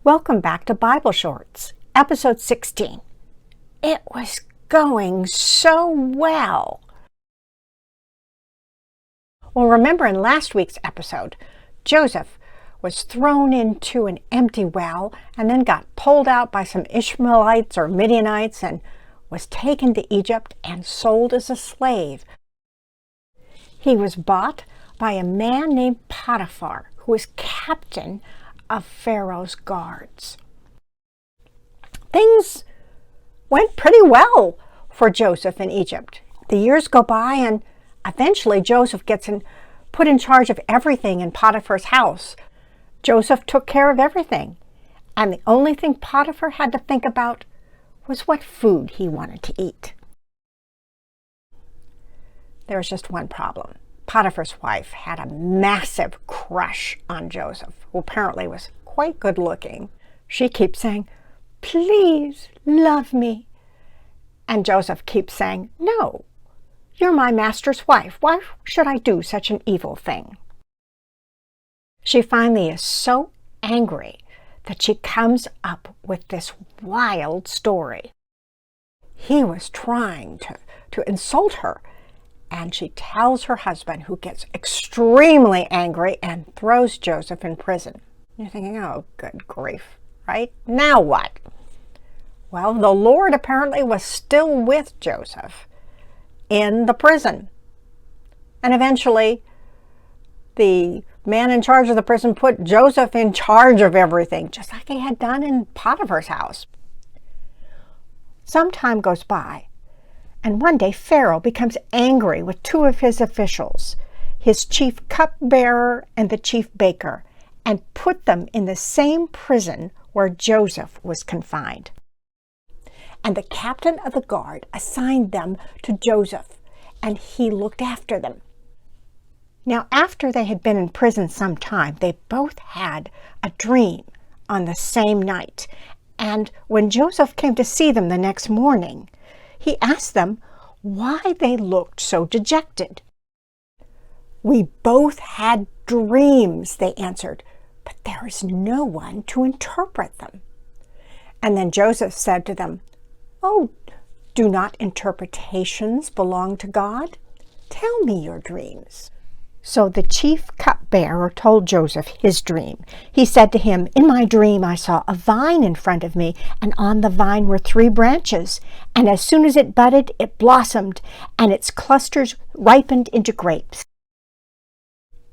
Welcome back to Bible Shorts, episode 16. It was going so well. Well, remember in last week's episode, Joseph was thrown into an empty well and then got pulled out by some Ishmaelites or Midianites and was taken to Egypt and sold as a slave. He was bought by a man named Potiphar, who was captain of Pharaoh's guards. Things went pretty well for Joseph in Egypt. The years go by and eventually Joseph gets put in charge of everything in Potiphar's house. Joseph took care of everything, and the only thing Potiphar had to think about was what food he wanted to eat. There was just one problem. Potiphar's wife had a massive crush on Joseph, who apparently was quite good looking. She keeps saying, "Please love me." And Joseph keeps saying, "No, you're my master's wife. Why should I do such an evil thing?" She finally is so angry that she comes up with this wild story. He was trying to insult her, and she tells her husband, who gets extremely angry and throws Joseph in prison. You're thinking, oh, good grief, right? Now what? Well, the Lord apparently was still with Joseph in the prison. And eventually, the man in charge of the prison put Joseph in charge of everything, just like he had done in Potiphar's house. Some time goes by, and one day Pharaoh becomes angry with two of his officials, his chief cupbearer and the chief baker, and put them in the same prison where Joseph was confined. And the captain of the guard assigned them to Joseph, and he looked after them. Now, after they had been in prison some time, they both had a dream on the same night. And when Joseph came to see them the next morning, he asked them why they looked so dejected. "We both had dreams," they answered, "but there is no one to interpret them." And then Joseph said to them, "Oh, do not interpretations belong to God? Tell me your dreams." So the chief cupbearer told Joseph his dream. He said to him, "In my dream I saw a vine in front of me, and on the vine were 3 branches. And as soon as it budded, it blossomed, and its clusters ripened into grapes.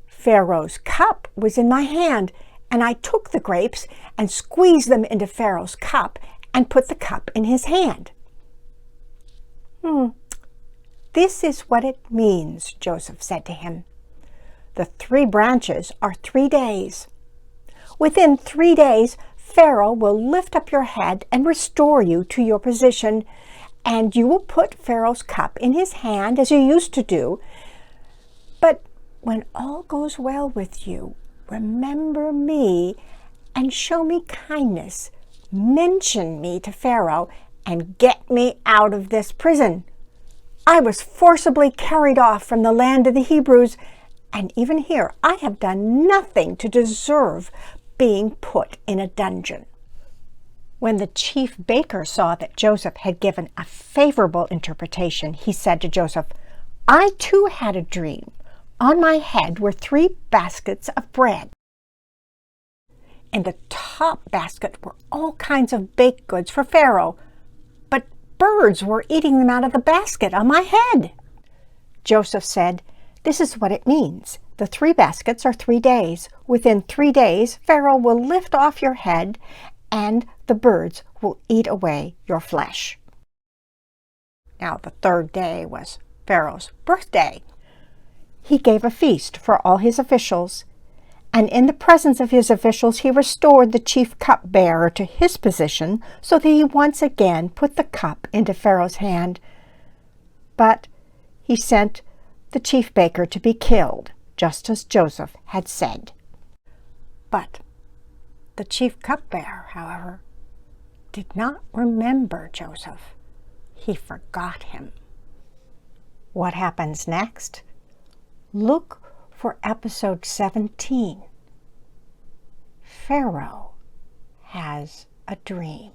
Pharaoh's cup was in my hand, and I took the grapes and squeezed them into Pharaoh's cup and put the cup in his hand." "This is what it means," Joseph said to him. "The 3 branches are 3 days. Within 3 days, Pharaoh will lift up your head and restore you to your position, and you will put Pharaoh's cup in his hand as you used to do. But when all goes well with you, remember me and show me kindness. Mention me to Pharaoh and get me out of this prison. I was forcibly carried off from the land of the Hebrews, and even here I have done nothing to deserve being put in a dungeon." When the chief baker saw that Joseph had given a favorable interpretation, he said to Joseph, "I too had a dream. On my head were 3 baskets of bread. In the top basket were all kinds of baked goods for Pharaoh, but birds were eating them out of the basket on my head." Joseph said, "This is what it means. The 3 baskets are 3 days. Within 3 days, Pharaoh will lift off your head, and the birds will eat away your flesh." Now, the 3rd day was Pharaoh's birthday. He gave a feast for all his officials, and in the presence of his officials, he restored the chief cupbearer to his position so that he once again put the cup into Pharaoh's hand. But he sent the chief baker to be killed, just as Joseph had said. But the chief cupbearer, however, did not remember Joseph. He forgot him. What happens next? Look for episode 17. Pharaoh has a dream.